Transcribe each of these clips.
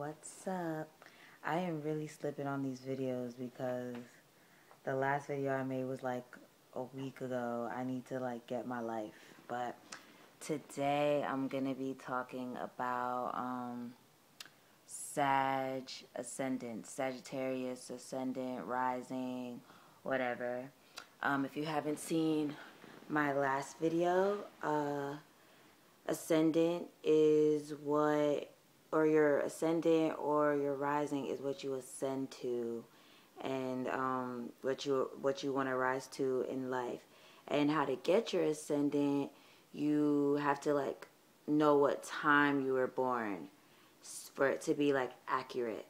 What's up? I am really slipping on these videos because the last video I made was like a week ago. I need to like get my life. But today I'm going to be talking about Ascendant, Sagittarius Ascendant, Rising, whatever. If you haven't seen my last video, Ascendant is what, or your ascendant or your rising is what you ascend to, and what you want to rise to in life. And how to get your ascendant, you have to like know what time you were born for it to be like accurate.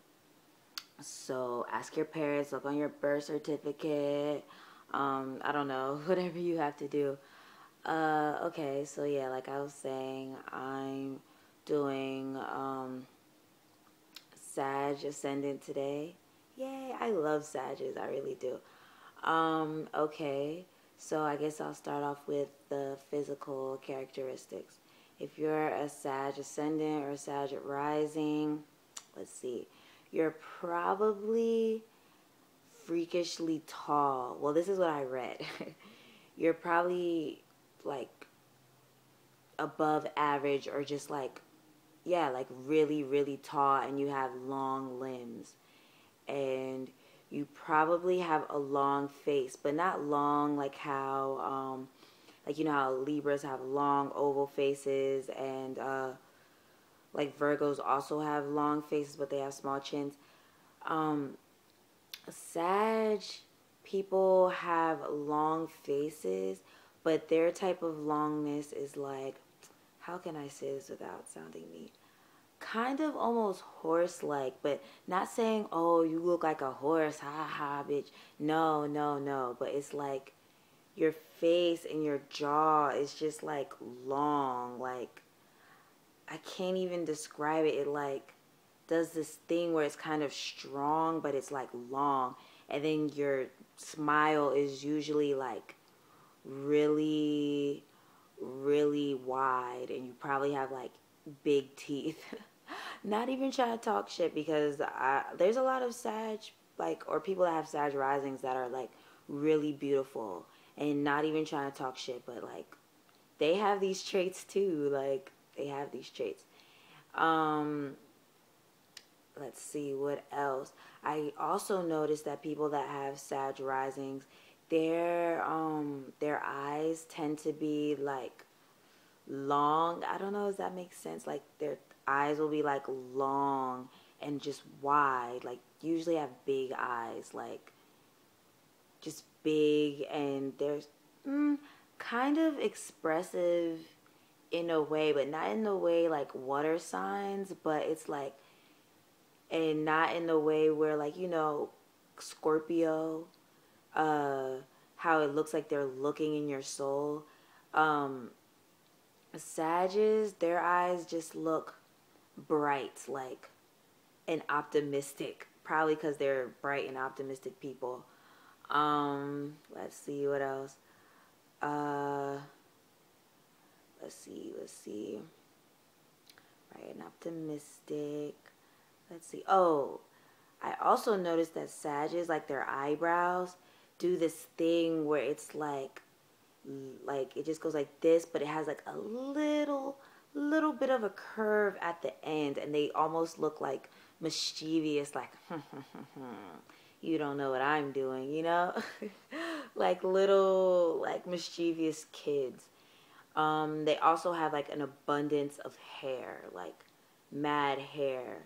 So ask your parents, look on your birth certificate, I don't know, whatever you have to do. Okay, so yeah, like I was saying, I'm doing Sag Ascendant today. Yay, I love Sages, I really do. Okay, so I guess I'll start off with the physical characteristics. If you're a Sag Ascendant or a Sag Rising, let's see, you're probably freakishly tall. Well, this is what I read. You're probably like above average, or just like, yeah, like really, really tall, and you have long limbs. And you probably have a long face, but not long like how, like, you know how Libras have long oval faces, and like Virgos also have long faces, but they have small chins. Sag people have long faces, but their type of longness is like, how can I say this without sounding mean? Kind of almost horse-like, but not saying, oh, you look like a horse, ha ha, bitch. No, no, no. But it's like your face and your jaw is just like long. Like, I can't even describe it. It like does this thing where it's kind of strong, but it's like long. And then your smile is usually like really, really wide, and you probably have like big teeth. Not even trying to talk shit, because there's a lot of Sag, like, or people that have Sag risings that are like really beautiful, and not even trying to talk shit, but like they have these traits too. Like, they have these traits. Let's see what else. I also noticed that people that have Sag risings, their eyes tend to be like long. I don't know if that makes sense. Like, their eyes will be like long and just wide. Like, usually have big eyes, like just big, and they're kind of expressive in a way, but not in the way like water signs, but it's like, and not in the way where, like, you know, Scorpio, how it looks like they're looking in your soul. Sages, their eyes just look bright, like, and optimistic, probably because they're bright and optimistic people. Let's see what else. Let's see. Bright and optimistic. Let's see. Oh, I also noticed that Sages, like, their eyebrows do this thing where it's like it just goes like this, but it has like a little bit of a curve at the end, and they almost look like mischievous, like you don't know what I'm doing, you know? Like little, like, mischievous kids. They also have like an abundance of hair, like mad hair.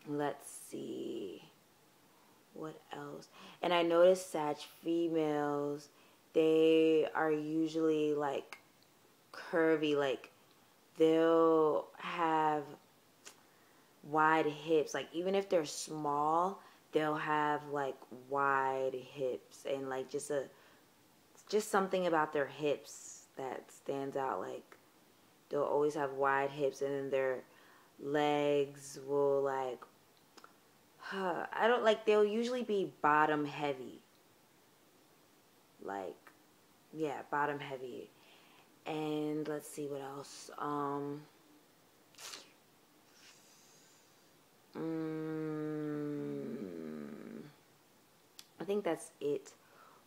Let's see what else. And I noticed Sag females, they are usually like curvy, like they'll have wide hips. Like, even if they're small, they'll have like wide hips, and like just something about their hips that stands out. Like, they'll always have wide hips, and then their legs will like, I don't like, they'll usually be bottom heavy. Like, yeah, bottom heavy. And let's see what else. I think that's it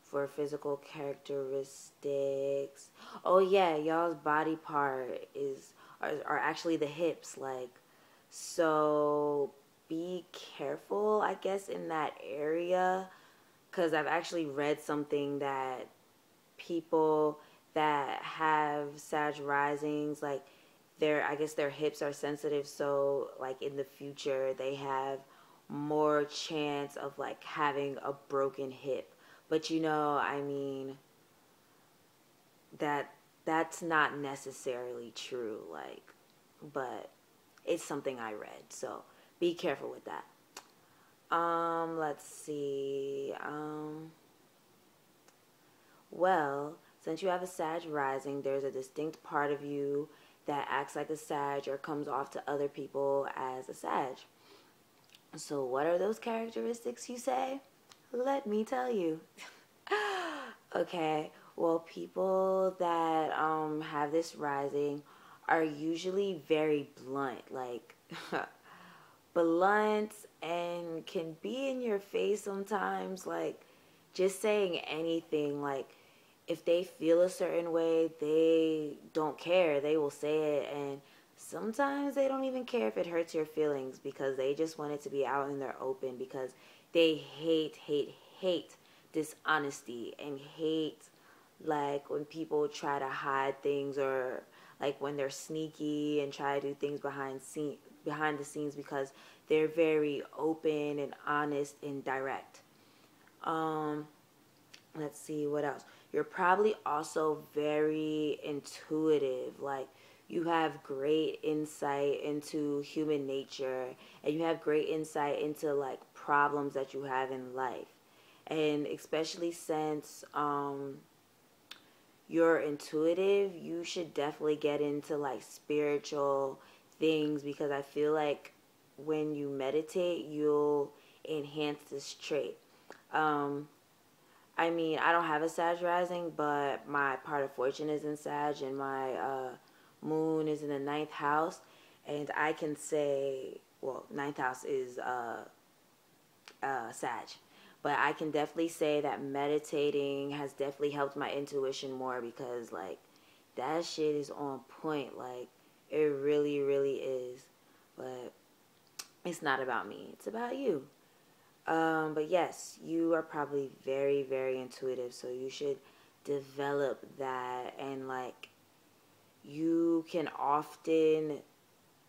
for physical characteristics. Oh yeah, y'all's body part are actually the hips. Like, so be careful, I guess, in that area, because I've actually read something that people that have Sag risings, like, I guess their hips are sensitive, so like in the future they have more chance of like having a broken hip. But I mean, that that's not necessarily true, like, but it's something I read, so be careful with that. Let's see. Well, since you have a Sag rising, there's a distinct part of you that acts like a Sag or comes off to other people as a Sag. So what are those characteristics, you say? Let me tell you. Okay, well, people that have this rising are usually very blunt, like blunt, and can be in your face sometimes, like just saying anything. Like, if they feel a certain way, they don't care. They will say it, and sometimes they don't even care if it hurts your feelings because they just want it to be out in their open, because they hate dishonesty and hate like when people try to hide things, or like when they're sneaky and try to do things behind the scenes, because they're very open and honest and direct. Um, let's see what else. You're probably also very intuitive. Like, you have great insight into human nature, and you have great insight into like problems that you have in life. And especially since you're intuitive, you should definitely get into like spiritual things, because I feel like when you meditate, you'll enhance this trait. Um, I mean, I don't have a Sag rising, but my part of fortune is in Sag, and my moon is in the ninth house. And I can say, well, ninth house is Sag. But I can definitely say that meditating has definitely helped my intuition more, because, like, that shit is on point. Like, it really, really is. But it's not about me. It's about you. But yes, you are probably very, very intuitive, so you should develop that. And like, you can often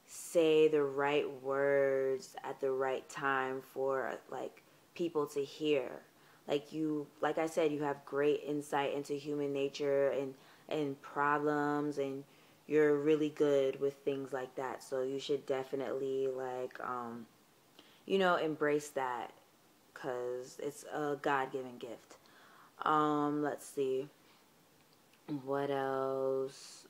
say the right words at the right time for like people to hear. Like I said, you have great insight into human nature and problems, and you're really good with things like that. So you should definitely like embrace that, because it's a God-given gift. Let's see. What else?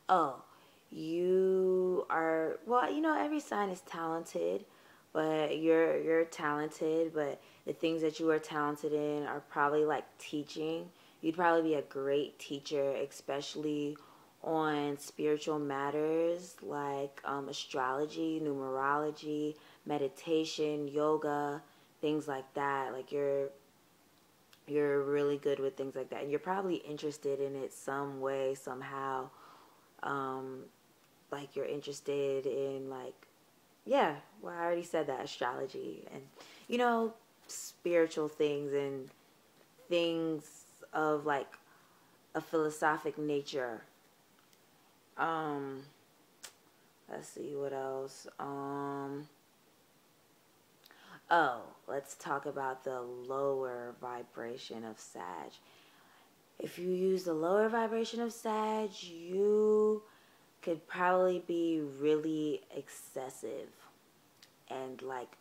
Oh, you are, well, every sign is talented, but you're talented, but the things that you are talented in are probably like teaching. You'd probably be a great teacher, especially on spiritual matters like astrology, numerology, meditation, yoga, things like that. Like, you're really good with things like that, and you're probably interested in it some way, somehow. um like, you're interested in, like, yeah, well, I already said that, astrology, and spiritual things, and things of like a philosophic nature. um let's see what else. Oh, let's talk about the lower vibration of Sag. If you use the lower vibration of Sag, you could probably be really excessive and like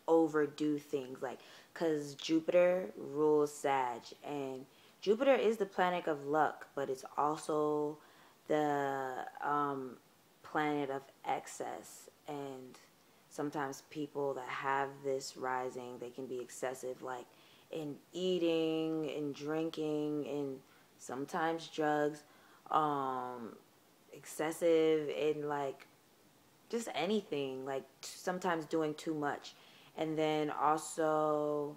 overdo things, like, because Jupiter rules Sag, and Jupiter is the planet of luck, but it's also the planet of excess. And sometimes people that have this rising, they can be excessive, like in eating and drinking and sometimes drugs, excessive in like just anything, like sometimes doing too much. And then also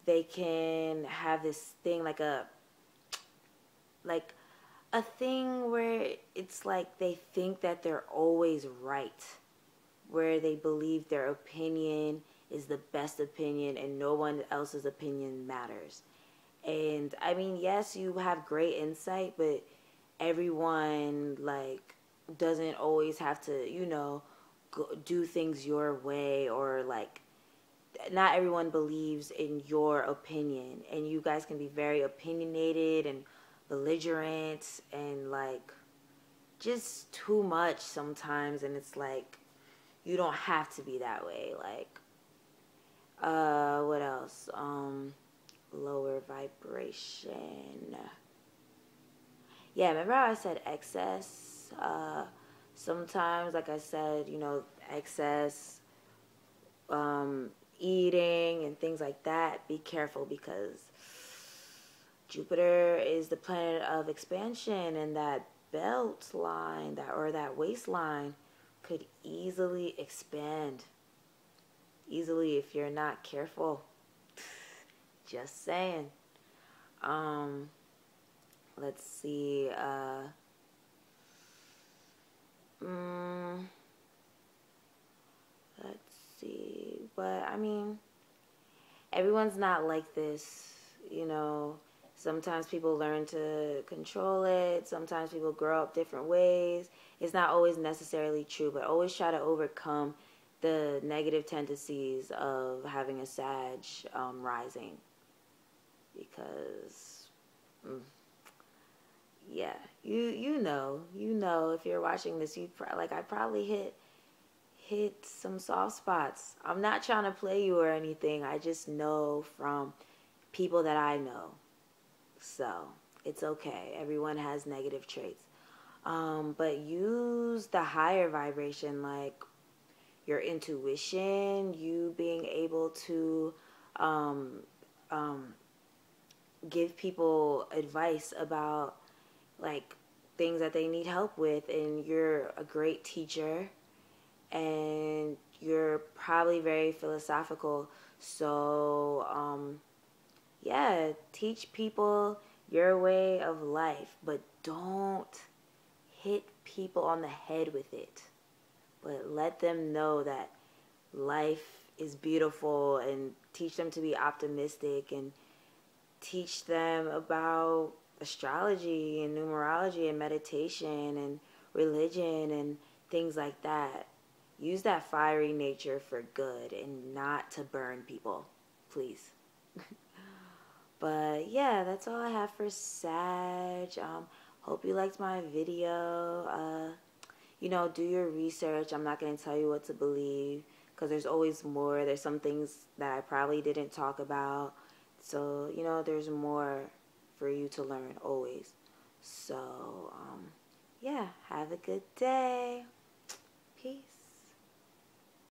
they can have this thing like a thing where it's like they think that they're always right, where they believe their opinion is the best opinion and no one else's opinion matters. And I mean, yes, you have great insight, but everyone like doesn't always have to, do things your way, or like not everyone believes in your opinion, and you guys can be very opinionated and belligerent and like just too much sometimes, and it's like you don't have to be that way. Like what else? Lower vibration. Yeah, remember how I said excess? Sometimes, like I said, excess eating and things like that. Be careful, because Jupiter is the planet of expansion, and that belt line, that waistline could easily expand. Easily if you're not careful. Just saying. Let's see. Let's see. But I mean, everyone's not like this, Sometimes people learn to control it. Sometimes people grow up different ways. It's not always necessarily true, but always try to overcome the negative tendencies of having a Sag rising. Because, yeah, you know, if you're watching this, I probably hit some soft spots. I'm not trying to play you or anything. I just know from people that I know. So it's okay. Everyone has negative traits. But use the higher vibration, like your intuition, you being able to give people advice about like things that they need help with, and you're a great teacher, and you're probably very philosophical. So yeah, teach people your way of life, but don't hit people on the head with it. But let them know that life is beautiful, and teach them to be optimistic, and teach them about astrology and numerology and meditation and religion and things like that. Use that fiery nature for good and not to burn people, please. But yeah, that's all I have for Sag. Hope you liked my video. Do your research. I'm not going to tell you what to believe, because there's always more. There's some things that I probably didn't talk about. So, there's more for you to learn always. So, yeah, have a good day. Peace.